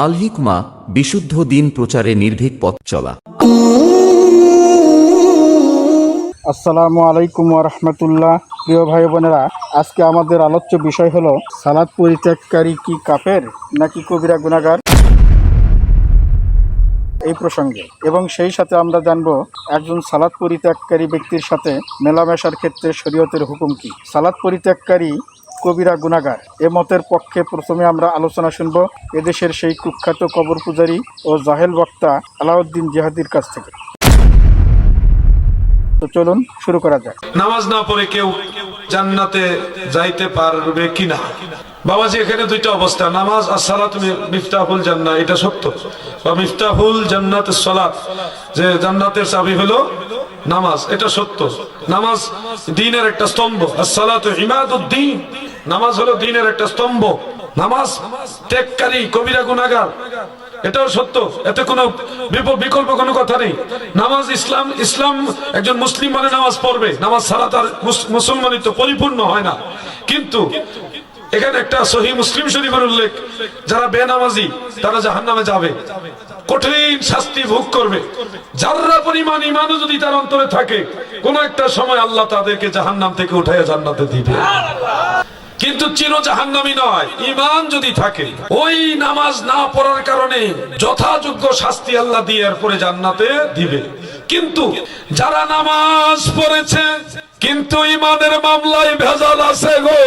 আল হিকমা, বিশুদ্ধ দিন প্রচারে নির্ভীক পথ চলা। আসসালামু আলাইকুম ওয়া রাহমাতুল্লাহ। প্রিয় ভাই বোনেরা, আজকে আমাদের আলোচ্য বিষয় হলো সালাত পরিত্যাগকারী কি কাফের নাকি কবিরা গুনাহগার, এই প্রসঙ্গে। এবং সেই সাথে আমরা জানব একজন সালাত পরিত্যাগকারী ব্যক্তির সাথে মেলামেশার ক্ষেত্রে শরীয়তের হুকুম কি। সালাত পরিত্যাগকারী কবিরা গুনাহগার এ মতের পক্ষে প্রথমে আমরা আলোচনা শুনব এদেশের সেই কুখ্যাত কবর পূজারী ও জাহেল বক্তা আলাউদ্দিন জিহাদির কাছ থেকে। তো চলুন শুরু করা যাক। নামাজ না পড়ে কেউ জান্নাতে যাইতে পারবে কিনা? বাবাজি, এখানে দুইটা অবস্থা, নামাজ আর সালাত মিফতাহুল জান্নাহ, এটা সত্য, বা মিফতাহুল জান্নাতুস সালাত, যে জান্নাতের চাবি হলো নামাজ, এটা সত্য। নামাজ দ্বীনের একটা স্তম্ভ, as-সালাতু ইমাদুদ্দীন, নামাজ হলো দ্বীনের একটা স্তম্ভ। নামাজ ত্যাগকারী কবিরা গুনাহগার, এটাও সত্য, এতে কোনো বিকল্প কোনো কথা নেই। নামাজ ইসলাম একজন মুসলিম মানে নামাজ পড়বে, নামাজ ছাড়া তার মুসলমানিত্ব পরিপূর্ণ হয় না। কিন্তু এখানে একটা সহিহ মুসলিম শরীফের উল্লেখ, যারা বেনামাজি তারা জাহান্নামে যাবে, কঠিন শাস্তি ভোগ করবে। যারা পরিমাণ ঈমানও যদি তার অন্তরে থাকে, কোন একটা সময় আল্লাহ তাদেরকে জাহান্নাম থেকে উঠাইয়া জান্নাতে দিবে, কিন্তু চির জাহান্নামী নয়। ঈমান যদি থাকে, ওই নামাজ না পড়ার কারণে যথাযোগ্য শাস্তি আল্লাহ দিয়ে এরপরে জান্নাতে দিবে। কিন্তু যারা নামাজ পড়েছে কিন্তু ঈমানের মামলায় ভেজাল আছে গো,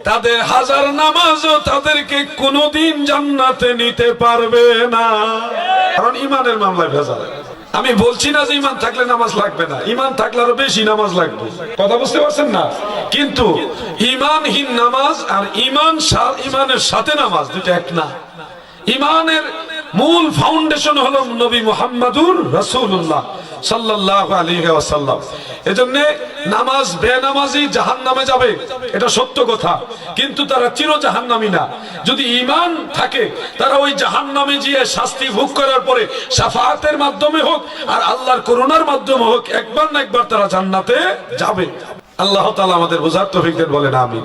তাদের হাজার নামাজও তাদেরকে কোনোদিন জান্নাতে নিতে পারবে না, কারণ ঈমানের মামলায় ভেজাল। আমি বলছি না যে ঈমান থাকলে নামাজ লাগবে না, ঈমান থাকলে আরো বেশি নামাজ লাগবে, কথা বুঝতে পারছেন না? কিন্তু ঈমানহীন নামাজ আর ঈমানের সাথে নামাজ দুটো এক না। ঈমানের মূল ফাউন্ডেশন হলো নবী মুহাম্মদুর রাসূলুল্লাহ সাল্লাল্লাহু আলাইহি ওয়াসাল্লাম। এজন্য নামাজ বেনামাজি জাহান্নামে যাবে, এটা সত্য কথা, কিন্তু তারা চির জাহান্নামী না। যদি ঈমান থাকে, তারা ওই জাহান্নামে গিয়ে শাস্তি ভোগ করার পরে শাফাআতের মাধ্যমে হোক আর আল্লাহর করুণার মাধ্যমে হোক, একবার না একবার তারা জান্নাতে যাবে। আল্লাহ তাআলা আমাদের বোঝার তৌফিক দেন, বলেন আমিন।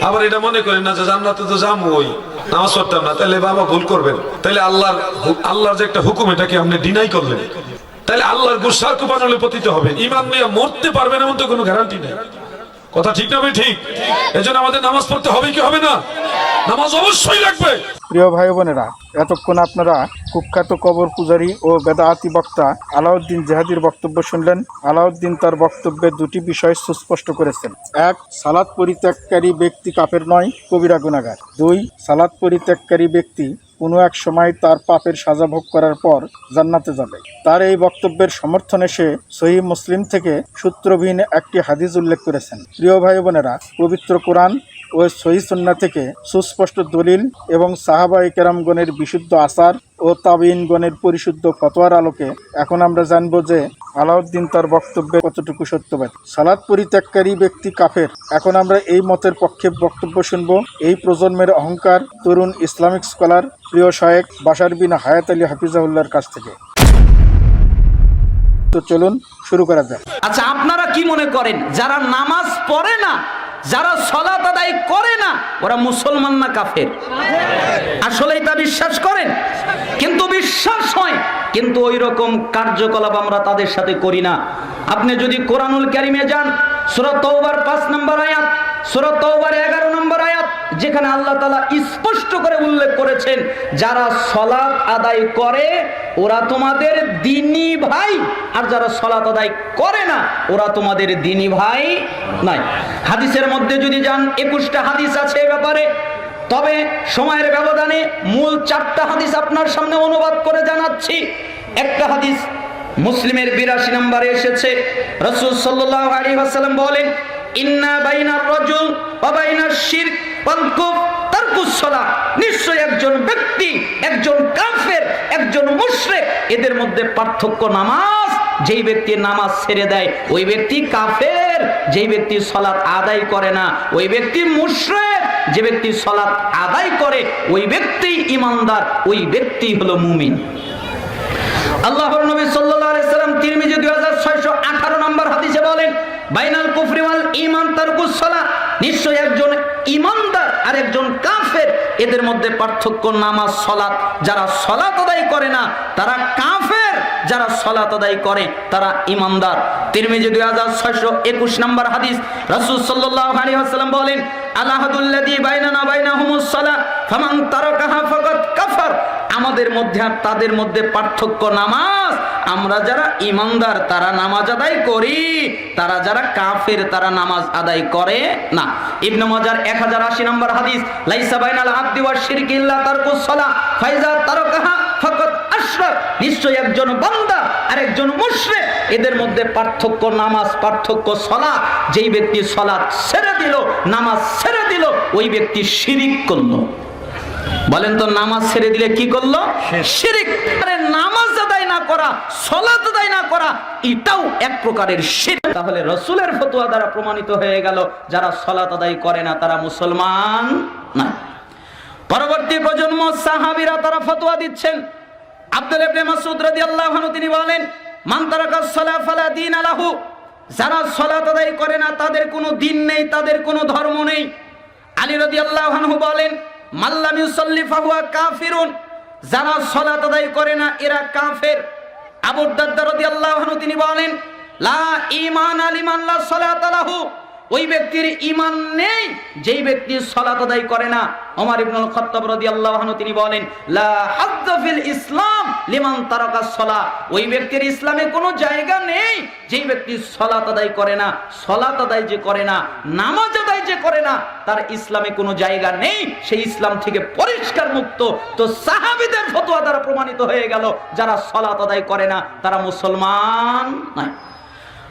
আবার এটা মনে করেন না যে জান্নাতে তো যাবো, ওই নামাজ পড়তাম না, তাহলে বাবা ভুল করবেন, তাহলে আল্লাহর যে একটা হুকুম এটাকে আপনি ডিনাই করলেন, তাহলে আল্লাহর গুসার কুপানলে পতিত হবে। ঈমান নিয়ে মরতে পারবেন এমন তো কোনো গ্যারান্টি নেই, কথা ঠিক না ভাই? ঠিক। এজন্য আমাদের নামাজ পড়তে হবে কি হবে না? নামাজ অবশ্যই লাগবে। প্রিয় ভাই বোনেরা, এতক্ষণ আপনারা কুখ্যাত কবর পূজারী ও বেদাআতি বক্তা আলাউদ্দিন জিহাদির বক্তব্য শুনলেন। আলাউদ্দিন তার বক্তব্যে দুটি বিষয় সুস্পষ্ট করেছেন। এক, সালাত পরিত্যাগকারী ব্যক্তি কাফের নয়, কবিরা গুনাহগার। দুই, সালাত পরিত্যাগকারী ব্যক্তি কোনো এক সময় তার পাপের সাজা ভোগ করার পর জান্নাতে যাবে। তার এই বক্তব্যের সমর্থনে সে সহিহ মুসলিম থেকে সূত্রবিহীন একটি হাদিস উল্লেখ করেছেন। প্রিয় ভাই বোনেরা, পবিত্র কোরআন ও সহিহ সুন্নাহ থেকে সুস্পষ্ট দলিল এবং সাহাবায়ে কেরামগণের বিশুদ্ধ আসার ও তাবিঈনগণের পরিশুদ্ধ ফতোয়ার আলোকে এখন আমরা জানব যে আলাউদ্দিন তার বক্তব্যে কতটুকু সত্যবাদী। সালাত পরিত্যাগকারী ব্যক্তি কাফের। এখন আমরা এই মতের পক্ষে বক্তব্য শুনব এই প্রজন্মের অহংকার তরুণ ইসলামিক স্কলার প্রিয় শায়েখ বাশার বিন হায়াত আলী হাফিজাহুল্লাহর কাছ থেকে। তো চলুন শুরু করা যাক। আচ্ছা, আপনারা কি মনে করেন যারা নামাজ পড়ে না, যারা সালাত আদায় করে না, ওরা মুসলমান না কাফের? আসলেই তা বিশ্বাস করেন? কিন্তু বিশ্বাস হয়, কিন্তু ওই রকম কার্যকলাপ আমরা তাদের সাথে করি না। আপনি যদি কোরআনুল কারীমে যান, সূরা তাওবার 5 নম্বর আয়াত, সূরা তাওবার 11 নম্বর আয়াত, যেখানে আল্লাহ তাআলা স্পষ্ট করে উল্লেখ করেছেন যারা সালাত আদায় করে ওরা তোমাদের দ্বীনি ভাই, আর যারা সালাত আদায় করে না ওরা তোমাদের দ্বীনি ভাই নয়। হাদিসের মধ্যে যদি যান 21টা হাদিস আছে এই ব্যাপারে, তবে সময়ের ব্যবধানে মূল 4টা হাদিস আপনার সামনে অনুবাদ করে জানাচ্ছি। একটা হাদিস মুসলিমের 82 নম্বরে এসেছে। রাসূল সাল্লাল্লাহু আলাইহি ওয়াসাল্লাম বলেন, ইন্না বাইনার রাজুল ওয়া বাইনাশ শিরক ওয়াল কুফর তারকুস সালাত, নিশ্চয় একজন ব্যক্তি, একজন কাফের, একজন মুশরিক, এদের মধ্যে পার্থক্য নামাজ। যেই ব্যক্তি নামাজ ছেড়ে দেয় ওই ব্যক্তি কাফের, যেই ব্যক্তি সালাত আদায় করে না ওই ব্যক্তি মুশরিক, যে ব্যক্তি সালাত আদায় করে ওই ব্যক্তি ঈমানদার, ওই ব্যক্তি হলো মুমিন। আল্লাহর নবী সাল্লাল্লাহু আলাইহি সাল্লাম তিরমিজি 2618 নম্বর হাদিসে বলেন, বাইনাল কুফরি ওয়াল ঈমান তারকুস সালাত, নিশ্চয় একজন ঈমানদার আর একজন কাফের এদের মধ্যে পার্থক্য নামাজ সালাত। যারা সালাত আদায় করে না তারা কাফের, যারা সালাত আদায় করে তারা ঈমানদার। তিরমিজি 2621 নম্বর হাদিস, রাসূল সাল্লাল্লাহু আলাইহি ওয়াসাল্লাম বলেন, আলাহাদুল্লাযী বাইনানা বাইনাহুমুস সালাহ ফামান তারাকাহা ফাকাদ কাফার। আমাদের মধ্যে আর তাদের মধ্যে পার্থক্য নামাজ। আমরা যারা ঈমানদার তারা নামাজ আদায় করি, তারা যারা কাফের তারা নামাজ আদায় করে না। ইবনে মাজার 1080 নম্বর হাদিস, লাইসা বাইনাল আবদি ওয়াশ শিরকি ইল্লা তারকুস সালাহ ফাইজা তারাকাহা ফাকাদ আশরাক। নিশ্চয় একজন বান্দা আর একজন মুশরিক, এদের মধ্যে পার্থক্য নামাজ, পার্থক্য সালাত। যেই ব্যক্তি সালাত ছেড়ে দিল, নামাজ ছেড়ে দিল, ওই ব্যক্তি শিরিক করলো। বলেন তো নামাজ ছেড়ে দিলে কি করলো? শিরিক। আরে নামাজ আদায় না করা, সালাত আদায় না করা, এটাও এক প্রকারের শিরক। তাহলে রাসূলের ফতোয়া দ্বারা প্রমাণিত হয়ে গেল যারা সালাত আদায় করে না তারা মুসলমান না। পরবর্তী প্রজন্ম সাহাবীরা তারা ফতোয়া দিচ্ছেন। আব্দুল্লাহ ইবনে মাসউদ রাদিয়াল্লাহু আনহু তিনি বলেন, মান তারাকাস সালাহ ফালা দীন লাহু। যারা সালাত আদায় করে না তাদের কোনো দিন নেই, তাদের কোনো ধর্ম নেই। আলী রাদিয়াল্লাহু আনহু বলেন, মাল্লাম ইউসাল্লি ফাহুয়া কাফিরুন। যারা সালাত আদায় করে না এরা কাফের। আবু দারদা রাদিয়াল্লাহু আনহু তিনি বলেন, লা ঈমান লিমান লা সালাত লাহু। ওই ব্যক্তির ঈমান নেই যেই ব্যক্তি সালাত আদায় করে না। ওমর ইবনুল খাত্তাব রাদিয়াল্লাহু আনহু তিনি বলেন, লা হাজ্জা ফিল ইসলাম লিমান তারাকাস সালাহ। ওই ব্যক্তির ইসলামে কোনো জায়গা নেই যেই ব্যক্তি সালাত আদায় করে না। সালাত আদায় যে করে না, নামাজ আদায় যে করে না, তার ইসলামে কোনো জায়গা নেই, সেই ইসলাম থেকে পরিষ্কার মুক্ত। তো সাহাবীদের ফতোয়া দ্বারা প্রমাণিত হয়ে গেল যারা সালাত আদায় করে না তারা মুসলমান নয়।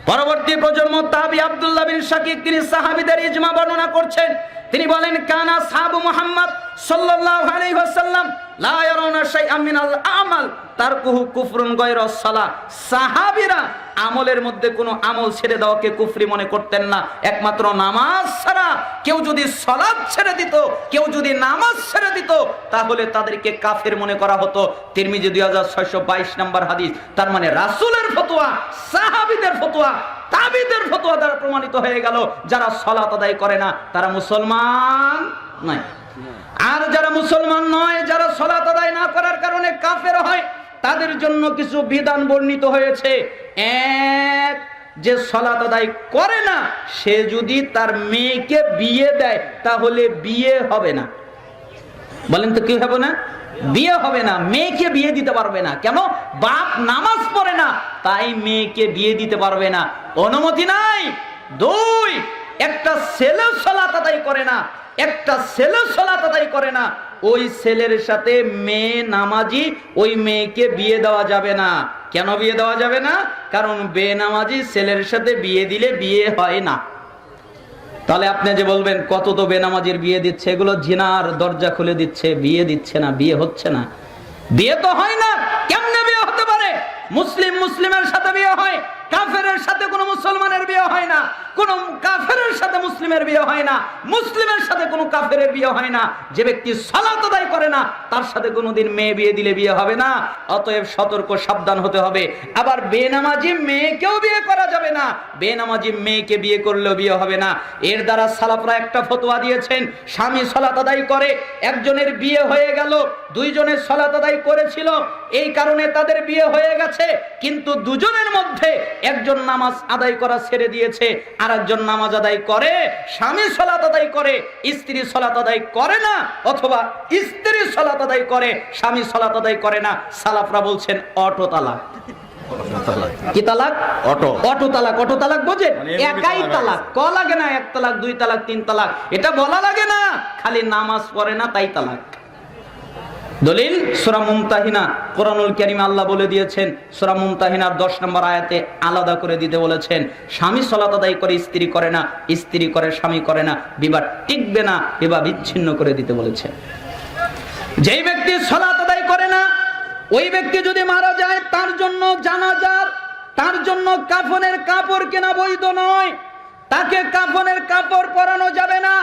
পরবর্তী প্রজন্ম তাবি আব্দুল্লাহ বিন শাকিক তিনি সাহাবীদের ইজমা বর্ণনা করছেন। তিনি বলেন, কানা সাহাবু মুহাম্মদ সাল্লাল্লাহু আলাইহি ওয়াসাল্লাম লা ইয়ারাউনা শাইআম মিনাল আমাল তারকুহু কুফরুন গায়রাস সালাহ। সাহাবীরা আমলের মধ্যে কোনো আমল ছেড়ে দেওয়াকে কুফরি মনে করতেন না, একমাত্র নামাজ ছাড়া। কেউ যদি সালাত ছেড়ে দিত, কেউ যদি নামাজ ছেড়ে দিত, তাহলে তাদেরকে কাফের মনে করা হতো। তিরমিজি 2622 নম্বর হাদিস। তার মানে রাসূলের ফতোয়া, সাহাবীদের ফতোয়া, তাবিদের ফতোয়া দ্বারা প্রমাণিত হয়ে গেল যারা সালাত আদায় করে না তারা মুসলমান নয়। আর যারা মুসলমান নয়, যারা সালাত আদায় না করার কারণে কাফের হয়, তাদের জন্য কিছু বিধান বর্ণিত হয়েছে। এক, যে সালাত আদায় করে না সে যদি তার মেয়েকে বিয়ে দেয় তাহলে বিয়ে হবে না। বলেন তো কি হবে না? বিয়ে হবে না। মেয়েকে বিয়ে দিতে পারবে না। কেন? বাপ নামাজ পড়ে না, তাই মেয়েকে বিয়ে দিতে পারবে না, অনুমতি নাই। দুই, একটা ছেলে সালাত আদায় করে না, একটা ছেলে সালাত আদায় করে না, ওই ছেলের সাথে মেয়ে নামাজি, ওই মেয়েকে বিয়ে দেওয়া যাবে না। কেন বিয়ে দেওয়া যাবে না? কারণ বেনামাজি ছেলের সাথে বিয়ে দিলে বিয়ে হয় না। তাহলে আপনি যে বলবেন কত তো বেনামাজির বিয়ে দিচ্ছে, এগুলো জিনার দরজা খুলে দিচ্ছে, বিয়ে দিচ্ছে না, বিয়ে হচ্ছে না, বিয়ে তো হয় না। কেমনে বিয়ে হতে পারে? মুসলিম মুসলিমের সাথে বিয়ে হয়, কাফেরের সাথে কোনো মুসলমানের বিয়ে হয় না, কোন কাফেরের সাথে মুসলিমের বিয়ে হয় না, মুসলিমের সাথে কোনো কাফেরের বিয়ে হয় না। যে ব্যক্তি সালাত আদায় করে না তার সাথে কোনোদিন মেয়ে বিয়ে দিলে বিয়ে হবে না। অতএব সতর্ক, সাবধান হতে হবে। আবার বেনামাজি মেয়েকেও বিয়ে করা যাবে না, বেনামাজি মেয়েকে বিয়ে করলেও বিয়ে হবে না। এর দ্বারা সালাফরা একটা ফতোয়া দিয়েছেন, স্বামী সালাত আদায় করে, একজনের বিয়ে হয়ে গেল, দুইজনের সালাত আদায় করেছিল, এই কারণে তাদের বিয়ে হয়ে গেছে, কিন্তু দুজনের মধ্যে একজন নামাজ আদায় করা ছেড়ে দিয়েছে, আর একজন নামাজ আদায় করে। স্বামী সালাত আদায় করে, স্ত্রী সালাত আদায় করে না, অথবা স্ত্রী সালাত আদায় করে, স্বামী সালাত আদায় করে না। সালাফরা বলছেন অটো তালাক। কি তালাক? অটো। অটো তালাক। অটো তালাক বোঝেন? একাই তালাক, ক লাগে না, এক তালাক, দুই তালাক, তিন তালাক, এটা বলা লাগে না, খালি নামাজ পড়ে না তাই তালাক। দলিল সূরা মুমতাহিনা, কোরআনুল কারীমে আল্লাহ বলে দিয়েছেন, সূরা মুমতাহিনার 10 নম্বর আয়াতে আলাদা করে দিতে বলেছেন। স্বামী সালাত আদায় করে, স্ত্রী করে না, স্ত্রী করে, স্বামী করে না, বিবাহ টিকবে না, বিবাহ বিচ্ছিন্ন করে দিতে বলেছেন। যেই ব্যক্তি সালাত আদায় করে না, ওই ব্যক্তি যদি মারা যায় তার জন্য জানাজার, তার জন্য কাফনের কাপড় কেনা বৈধ নয়, তাকে কাফনের কাপড় পরানো যাবে না,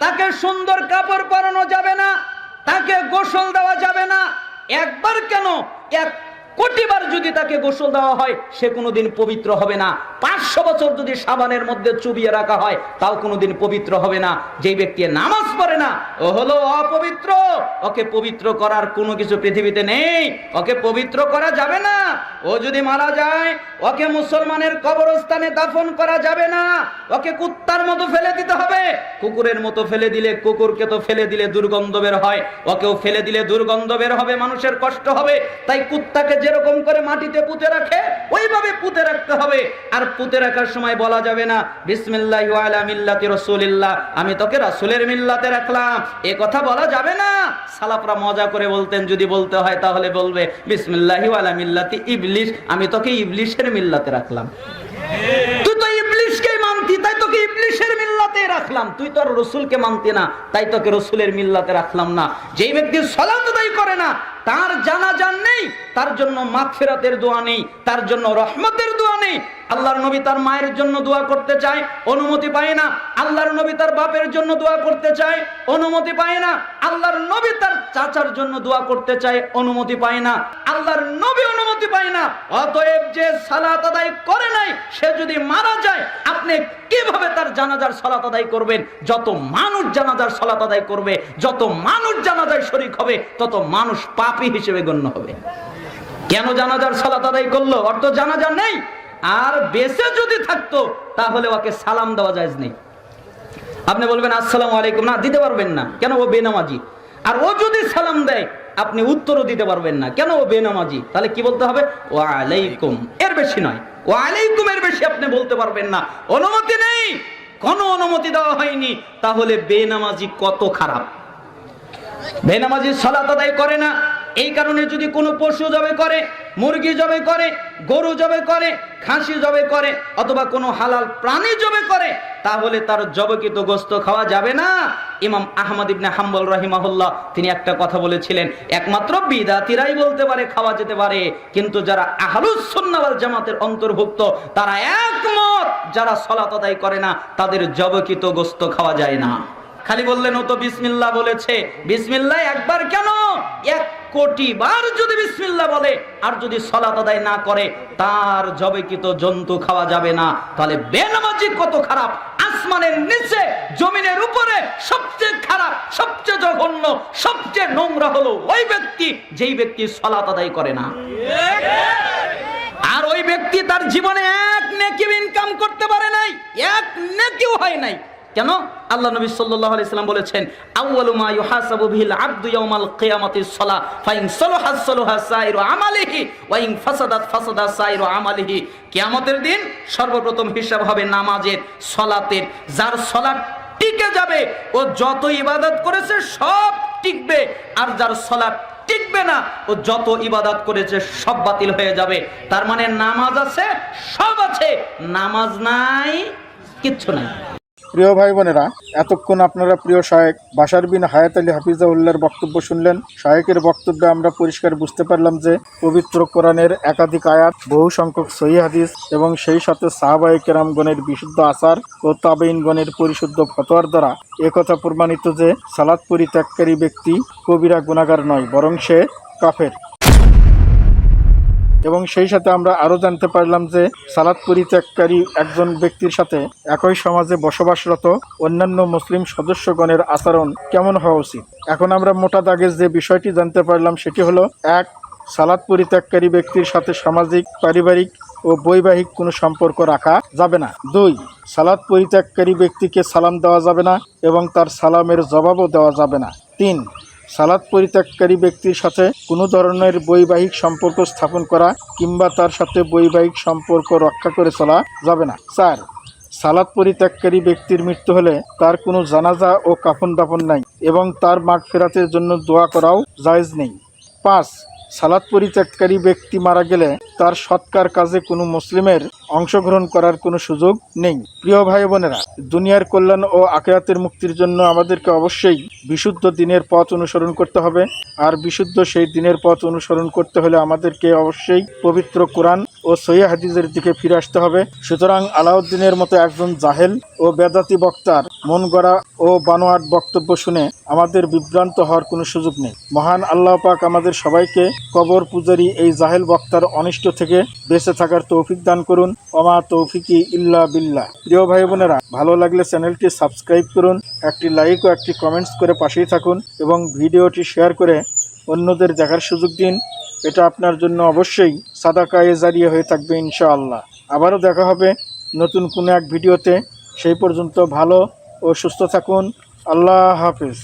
তাকে সুন্দর কাপড় পরানো যাবে না, তাকে গোসল দেওয়া যাবে না। একবার কেন, কোটিবার যদি তাকে গোসল দেওয়া হয় সে কোনোদিন পবিত্র হবে না। 500 বছর যদি সাবানের মধ্যে চুবিয়ে রাখা হয় তাও কোনোদিন পবিত্র হবে না। যেই ব্যক্তি নামাজ পড়ে না ও হলো অপবিত্র, ওকে পবিত্র করার কোনো কিছু পৃথিবীতে নেই, ওকে পবিত্র করা যাবে না। ও যদি মারা যায় ওকে মুসলমানের কবরস্থানে দাফন করা যাবে না, ওকে কুত্তার মতো ফেলে দিতে হবে। কুকুরের মতো ফেলে দিলে, কুকুরকে তো ফেলে দিলে দুর্গন্ধ বের হয়, ওকেও ফেলে দিলে দুর্গন্ধ বের হবে, মানুষের কষ্ট হবে। তাই কুত্তাকে যেরকম করে মাটিতে পুঁতে রাখে ওইভাবে পুঁতে রাখতে হবে। আর পুঁতে রাখার সময় বলা যাবে না বিসমিল্লাহি ওয়া আলা মিল্লাতি রাসূলিল্লাহ, আমি তোকে রাসূলের মিল্লাতে রাখলাম, এ কথা বলা যাবে না। সালাফরা মজা করে বলতেন, যদি বলতে হয় তাহলে বলবে বিসমিল্লাহি ওয়া আলা মিল্লাতি ইবলিস, আমি তোকে ইবলিসের মিল্লাতে রাখলাম। তুই তো ইবলিসকে মানতি তাই তোকে ইবলিসের মিল্লাতে রাখলাম, তুই তো রাসূলকে মানতি না তাই তোকে রাসূলের মিল্লাতে রাখলাম না। যেই ব্যক্তি সালাত আদায় করে না তার জানাজা নেই, তার জন্য মাগফিরাতের দোয়া নেই, তার জন্য রহমতের দোয়া নেই। আল্লাহর নবী তার মায়ের জন্য দোয়া করতে চায়, অনুমতি পায় না। আল্লাহর নবী তার বাপের জন্য দোয়া করতে চায়, অনুমতি পায় না। আল্লাহর নবী তার চাচার জন্য দোয়া করতে চায়, অনুমতি পায় না। আল্লাহর নবী অনুমতি পায় না। অতএব যে সালাত আদায় করে নাই সে যদি মারা যায় আপনি কিভাবে তার জানাজার সালাত আদায় করবেন? যত মানুষ জানাজার সালাত আদায় করবে, যত মানুষ জানাজায় শরীক হবে, তত মানুষ পাপী হিসেবে গণ্য হবে। কেন জানাজার সালাত আদায় করলো? অর্থ জানাজা নেই। আর বেঁচে যদি থাকতো তাহলে ওকে সালাম দেওয়া জায়েজ নেই। আপনি বলবেন আসসালামু আলাইকুম, না দিতে পারবেন না, কেন? ও বেনামাজি। আর ও যদি সালাম দেয় আপনি উত্তরও দিতে পারবেন না, কেন? ও বেনামাজি। তাহলে কি বলতে হবে? ওয়া আলাইকুম, এর বেশি নয়। ওয়া আলাইকুম এর বেশি আপনি বলতে পারবেন না, অনুমতি নেই, কোনো অনুমতি দেওয়া হয়নি। তাহলে বেনামাজি কত খারাপ! বেনামাজি সালাত আদায় করে না, এই কারণে যদি কোনো পশু জবে করে, মুরগি জবে করে, গরু জবে করে, খাসি জবে করে, অথবা কোনো হালাল প্রাণী জবে করে, তাহলে তার জবকৃত গোশত খাওয়া যাবে না। ইমাম আহমদ ইবনে হাম্বল রাহিমাহুল্লাহ তিনি একটা কথা বলেছিলেন, একমাত্র বিদাতিরাই বলতে পারে খাওয়া যেতে পারে, কিন্তু যারা আহলুস সুন্নাহ ওয়াল জামাতের অন্তর্ভুক্ত তারা একমত, যারা সালাত আদায় করে না তাদের জবকৃত গোশত খাওয়া যায় না। খালি বললেন ও তো বিসমিল্লাহ বলেছে, বিসমিল্লাহ একবার কেন 1 কোটি বার যদি বিসমিল্লাহ বলে আর যদি সালাত আদায় না করে তার জবেকৃত জন্তু খাওয়া যাবে না। তাহলে বেনামাজি কত খারাপ! আসমানের নিচে জমিনের উপরে সবচেয়ে খারাপ, সবচেয়ে জঘন্য, সবচেয়ে নোংরা হলো ওই ব্যক্তি যেই ব্যক্তি সালাত আদায় করে না। আর ওই ব্যক্তি তার জীবনে 1 নেকি ইনকাম করতে পারে নাই, 1 নেকিও হয় নাই। কেন? আল্লাহ নবী সাল্লাল্লাহু আলাইহি সাল্লাম বলেছেন, আউয়ালু মা ইউহাসাবু বিহিল আবদু ইয়াউমাল কিয়ামাতিস সালাহ ফাইন সালাহাস সালাহা সাইরু আমালিহি ওয়া ইন ফাসাদাত ফাসাদা সাইরু আমালিহি। কিয়ামতের দিন সর্বপ্রথম হিসাব হবে নামাজের, সালাতের। যার সালাত টিকে যাবে ও যত ইবাদত করেছে সব টিকবে, আর যার সালাত টিকবে না ও যত ইবাদত করেছে সব বাতিল হয়ে যাবে। তার মানে নামাজ আছে, সব আছে, নামাজ নাই, কিচ্ছু নাই। প্রিয় ভাই বোনেরা, এতক্ষণ আপনারা প্রিয় শায়েখ বাশার বিন হায়াত আলী হাফিজাহুল্লাহর বক্তব্য শুনলেন। শায়েখের বক্তব্যে আমরা পরিষ্কার বুঝতে পারলাম যে পবিত্র কোরআনের একাধিক আয়াত, বহু সংখ্যক সহিহ হাদিস এবং সেই সাথে সাহাবায়ে কেরামগণের বিশুদ্ধ আচার ও তাবেঈনগণের পরিশুদ্ধ ফতোয়ার দ্বারা একথা প্রমাণিত যে সালাত পরিত্যাগকারী ব্যক্তি কবিরা গুনাহগার নয়, বরং সে কাফের। এবং সেই সাথে আমরা আরও জানতে পারলাম যে সালাত পরিত্যাগকারী একজন ব্যক্তির সাথে একই সমাজে বসবাসরত অন্যান্য মুসলিম সদস্যগণের আচরণ কেমন হওয়া উচিত। এখন আমরা মোটা দাগে যে বিষয়টি জানতে পারলাম সেটি হলো, 1. সালাত পরিত্যাগকারী ব্যক্তির সাথে সামাজিক, পারিবারিক ও বৈবাহিক কোনো সম্পর্ক রাখা যাবে না। 2. সালাত পরিত্যাগকারী ব্যক্তিকে সালাম দেওয়া যাবে না এবং তার সালামের জবাবও দেওয়া যাবে না। 3. সালাত পরিত্যাগকারী ব্যক্তির সাথে কোনো ধরনের বৈবাহিক সম্পর্ক স্থাপন করা কিংবা তার সাথে বৈবাহিক সম্পর্ক রক্ষা করে চলা যাবে না। 4. সালাত পরিত্যাগকারী ব্যক্তির মৃত্যু হলে তার কোনো জানাজা ও কাফন দাফন নাই এবং তার মাগফিরাতের জন্য দোয়া করাও জায়েজ নেই। 5. সালাত পরিত্যাগকারী ব্যক্তি মারা গেলে তার সৎকার কাজে কোনো মুসলিমের অংশগ্রহণ করার কোনো সুযোগ নেই। প্রিয় ভাই বোনেরা, দুনিয়ার কল্যাণ ও আখিরাতের মুক্তির জন্য আমাদেরকে অবশ্যই বিশুদ্ধ দ্বীনের পথ অনুসরণ করতে হবে। আর বিশুদ্ধ সেই দ্বীনের পথ অনুসরণ করতে হলে আমাদেরকে অবশ্যই পবিত্র কোরআন ও সহিহ হাদিসের দিকে ফিরে আসতে হবে। সুতরাং আলাউদ্দিনের মতো একজন জাহেল ও বেদাতি বক্তার মন গড়া ও বানোয়াট বক্তব্য শুনে আমাদের বিভ্রান্ত হওয়ার কোনো সুযোগ নেই। মহান আল্লাহ পাক আমাদের সবাইকে কবর পূজারী এই জাহেল বক্তার অনিষ্ট থেকে বেঁচে থাকার তৌফিক দান করুন। ওমা তৌফিকি ইল্লা বিল্লাহ। প্রিয় ভাই বোনেরা, ভালো লাগলে চ্যানেলটি সাবস্ক্রাইব করুন, একটি লাইক ও একটি কমেন্টস করে পাশেই থাকুন এবং ভিডিওটি শেয়ার করে অন্যদের দেখার সুযোগ দিন। এটা আপনার জন্য অবশ্যই সাদাকায়ে জারিয়া হয়ে থাকবে ইনশাআল্লাহ। আবারও দেখা হবে নতুন কোনো এক ভিডিওতে। সেই পর্যন্ত ভালো ও সুস্থ থাকুন। আল্লাহ হাফেজ।